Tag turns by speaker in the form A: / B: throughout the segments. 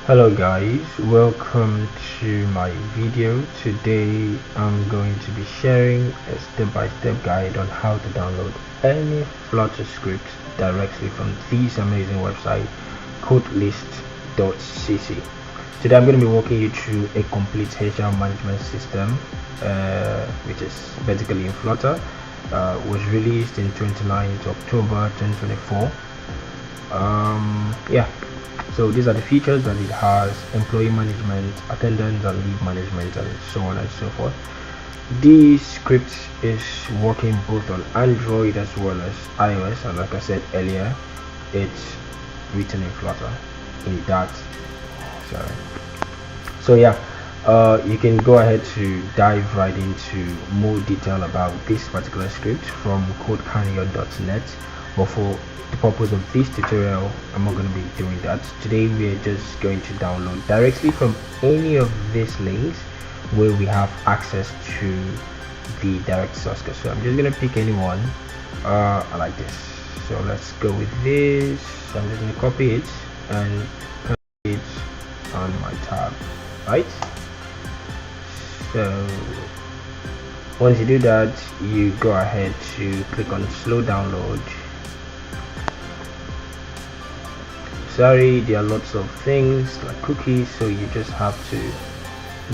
A: Hello guys, welcome to my video. Today I'm going to be sharing a step-by-step guide on how to download any Flutter script directly from this amazing website, codelist.cc. Today I'm going to be walking you through a complete HR management system, which is basically in Flutter. Was released in 29th October 2024. So these are the features that it has: employee management, attendance and leave management, and so on and so forth. This script is working both on Android as well as iOS, and like I said earlier, it's written in Flutter in that. So you can go ahead to dive right into more detail about this particular script from codecanyon.net, but for the purpose of this tutorial I'm not going to be doing that. Today we are just going to download directly from any of these links where we have access to the direct source code. So I'm just going to pick any one. I like this, so let's go with this. So I'm just going to copy it and paste it on my tab, right? So once you do that, you go ahead to click on slow download. Sorry, there are lots of things like cookies, so you just have to,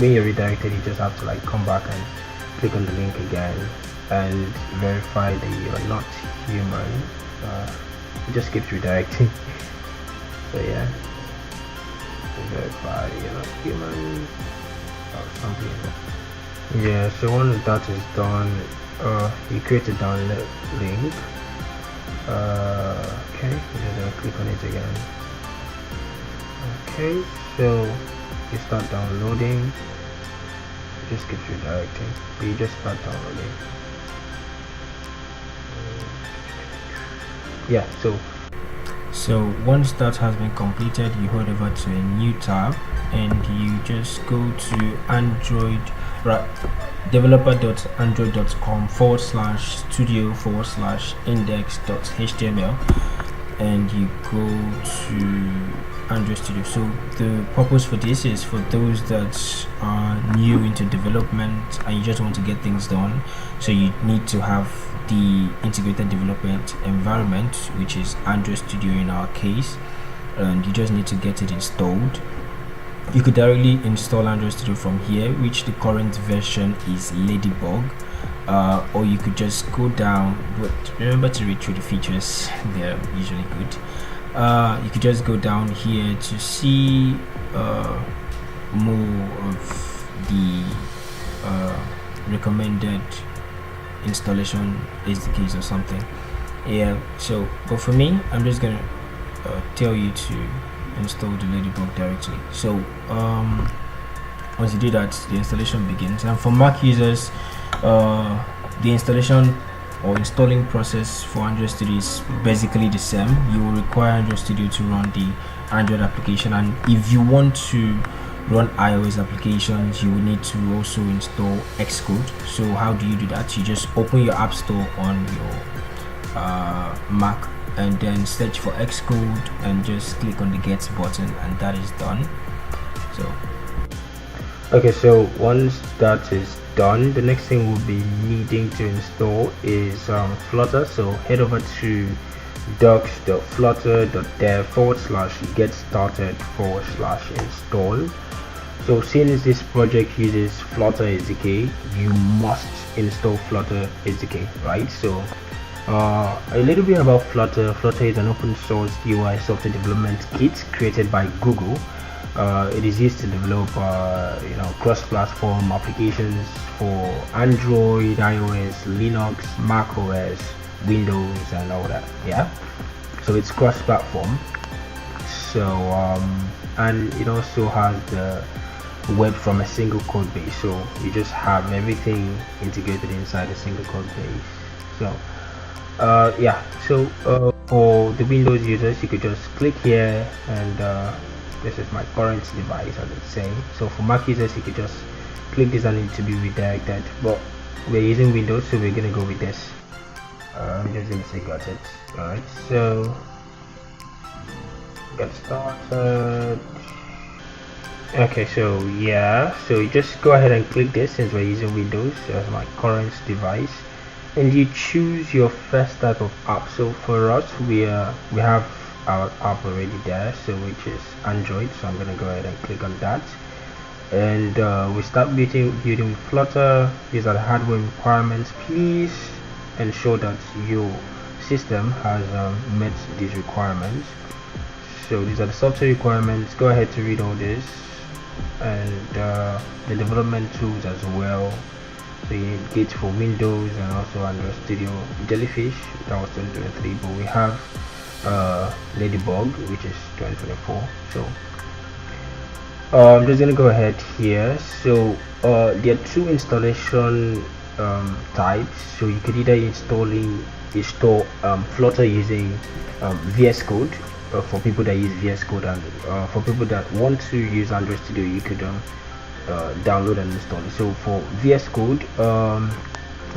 A: when you're redirected, you just have to like come back and click on the link again and verify that you are not human. It just keeps redirecting. So yeah, verify you're not human or something. Yeah, so once that is done, you create a download link. Okay, you're gonna click on it again. Okay, so you start downloading. It just keeps redirecting, but you just start downloading. Yeah, so once that has been completed, you head over to a new tab and you just go to Android, right, developer.android.com/studio/index.html, and you go to Android Studio. So the purpose for this is for those that are new into development and you just want to get things done. So you need to have the integrated development environment, which is Android Studio in our case, and you just need to get it installed. You could directly install Android Studio from here, which the current version is Ladybug, or you could just go down, but remember to read through the features, they're usually good. You could just go down here to see more of the recommended installation SDKs or something. Yeah, so but for me, I'm just gonna tell you to install the Ladybug directly. So once you do that, the installation begins. And for Mac users, the installation or installing process for Android Studio is basically the same. You will require Android Studio to run the Android application, and if you want to run iOS applications, you will need to also install Xcode. So how do you do that? You just open your App Store on your Mac and then search for Xcode and just click on the Get button, and that is done. Okay, so once that is done, the next thing we'll be needing to install is Flutter. So head over to docs.flutter.dev/get-started/install. So seeing as this project uses Flutter SDK, you must install Flutter SDK, right? So a little bit about Flutter. Flutter is an open source UI software development kit created by Google. It is used to develop cross-platform applications for Android, iOS, Linux, Mac OS, Windows and all that. Yeah, so it's cross-platform. So and it also has the web from a single code base, so you just have everything integrated inside a single code base. So for the Windows users, you could just click here, and this is my current device as it's saying. So for Mac users, you could just click this and it to be redirected, but we're using Windows, so we're gonna go with this. I'm just gonna say got it. Alright, so get started. Okay, so yeah, so you just go ahead and click this since we're using Windows as my current device, and you choose your first type of app. So for us, we have our app already there, so which is Android. So I'm gonna go ahead and click on that, and we start building Flutter. These are the hardware requirements. Please ensure that your system has met these requirements. So these are the software requirements. Go ahead to read all this, and the development tools as well. So you need Git for Windows and also Android Studio. Jellyfish, that was 2023, but we have Ladybug, which is 2024. So I'm just gonna go ahead here. So there are two installation types. So you could either install Flutter using VS Code. For people that use VS Code, and for people that want to use Android Studio, you could download and install it. So for VS Code,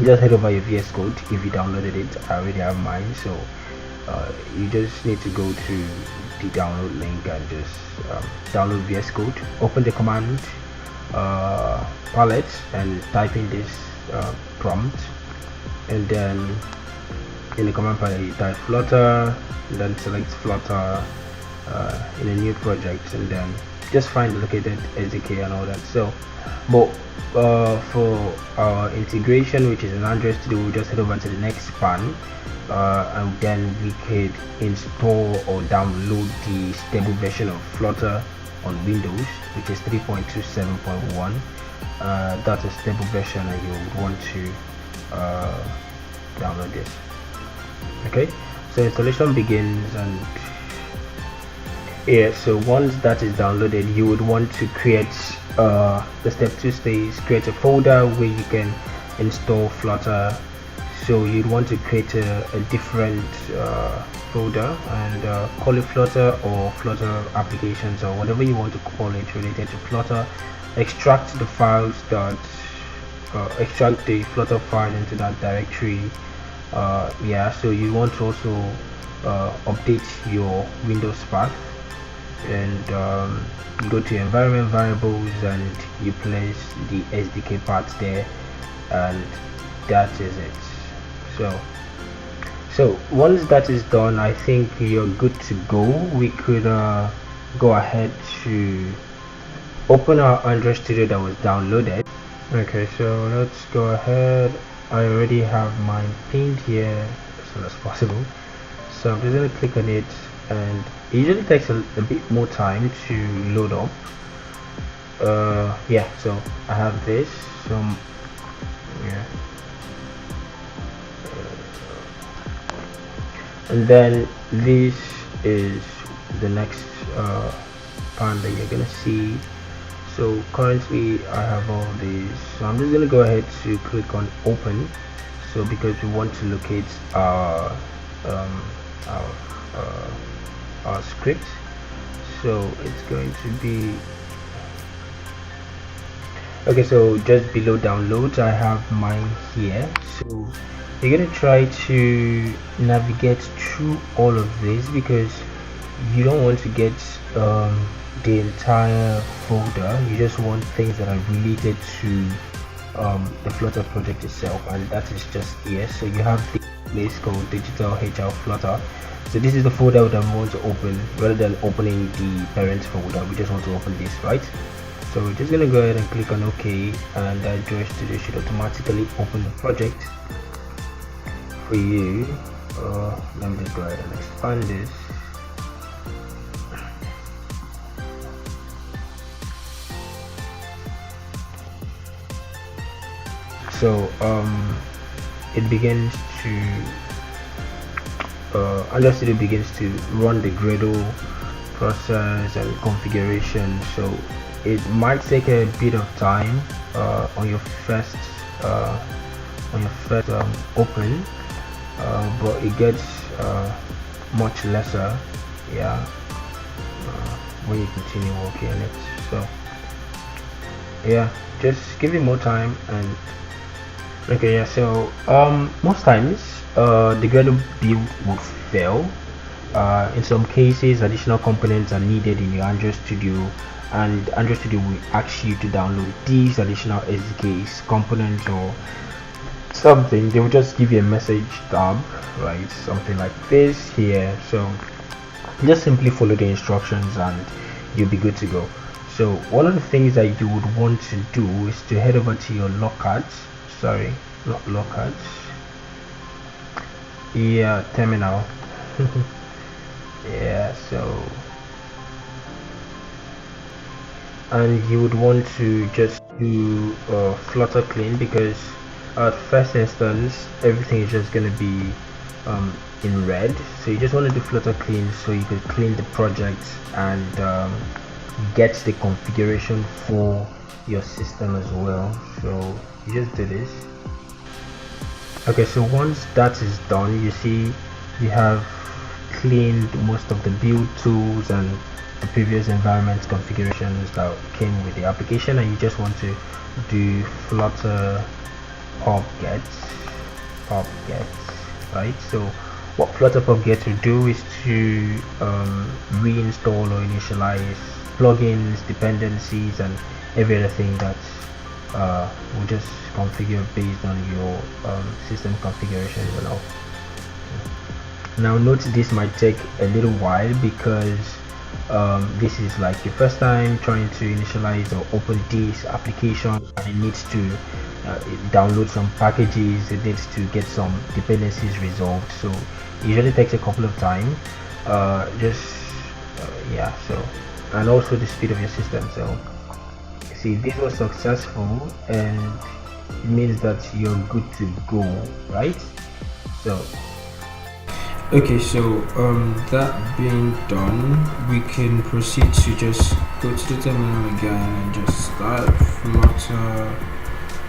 A: just head over your VS Code. If you downloaded it, I already have mine, so you just need to go to the download link and just download VS Code. Open the command palette and type in this prompt, and then in the command palette you type Flutter, then select Flutter in a new project, and then just find the located SDK and all that. So but for our integration, which is an Android Studio, we just head over to the next pan, and then we could install or download the stable version of Flutter on Windows, which is 3.27.1. That's a stable version, and you would want to download this. Okay, so installation begins, and yeah, so once that is downloaded, you would want to create the step 2 stays, create a folder where you can install Flutter. So you'd want to create a different folder and call it Flutter or Flutter applications or whatever you want to call it related to Flutter. Extract the files that extract the Flutter file into that directory. Yeah, so you want to also update your Windows path, and you go to your environment variables and you place the SDK path there, and that is it. So once that is done, I think you're good to go. We could go ahead to open our Android Studio that was downloaded. Okay, so let's go ahead. I already have mine pinned here as soon as possible, so I'm just going to click on it, and it usually takes a bit more time to load up. Yeah, so I have this, so yeah, and then this is the next pan that you're gonna see. So currently I have all these, so I'm just gonna go ahead to click on open, so because we want to locate our script. So it's going to be okay, so just below downloads I have mine here. So you're gonna try to navigate through all of this because you don't want to get the entire folder. You just want things that are related to the Flutter project itself, and that is just here. So you have the place called digital HR Flutter. So this is the folder that we want to open. Rather than opening the parent folder, we just want to open this, right? So we're just gonna go ahead and click on OK, and that Android Studio should automatically open the project for you. Let me just go ahead and expand this. So it begins to Android Studio begins to run the Gradle process and configuration. So it might take a bit of time on your first open, but it gets much lesser, yeah, when you continue working on it. So yeah, just give it more time. And okay, yeah, so most times the Gradle build will fail In some cases, additional components are needed in your Android Studio, and Android Studio will ask you to download these additional SDKs, components, or something. They will just give you a message tab, right? Something like this here. So just simply follow the instructions and you'll be good to go. So one of the things that you would want to do is to head over to your lockups. Sorry, not lockups. Yeah, terminal. Yeah, so and you would want to just do Flutter clean, because at first instance everything is just going to be in red. So you just want to do Flutter clean so you could clean the project and get the configuration for your system as well. So you just do this. Okay, so once that is done, you see you have cleaned most of the build tools and the previous environment configurations that came with the application, and you just want to do Flutter pub get, right? So what Flutter pub get will do is to reinstall or initialize plugins, dependencies, and every other thing that will just configure based on your system configurations and all. Now note this might take a little while, because this is like your first time trying to initialize or open this application, and it needs to download some packages, it needs to get some dependencies resolved. So it usually takes a couple of time. Yeah, so, and also the speed of your system. So see, this was successful, and it means that you're good to go, right? So okay, so that being done, we can proceed to just go to the terminal again and just start Flutter.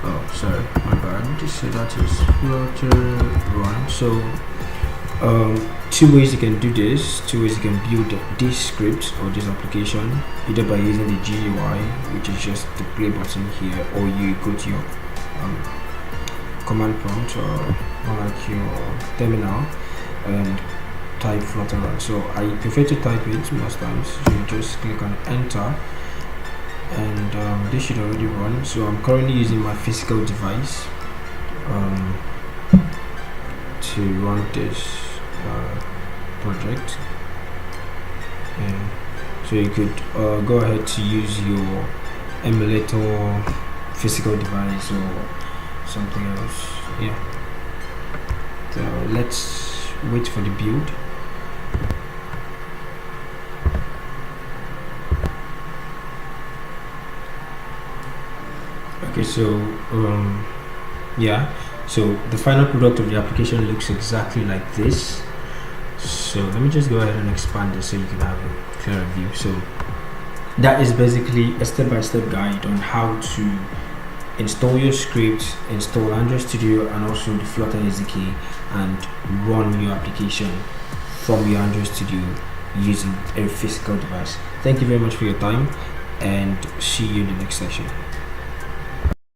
A: Oh, sorry, my bad. So that is Flutter run. So two ways you can do this. Two ways you can build this script or this application, either by using the GUI, which is just the play button here, or you go to your command prompt or like your terminal and type Flutter run. So I prefer to type it most times. So you just click on enter, and this should already run. So I'm currently using my physical device to run this project. And so you could go ahead to use your emulator physical device or something else. Yeah, so let's wait for the build. Okay, so yeah, so the final product of the application looks exactly like this. So let me just go ahead and expand this so you can have a clearer view. So that is basically a step-by-step guide on how to install your script, install Android Studio, and also the Flutter SDK, and run your application from your Android Studio using a physical device. Thank you very much for your time, and see you in the next session.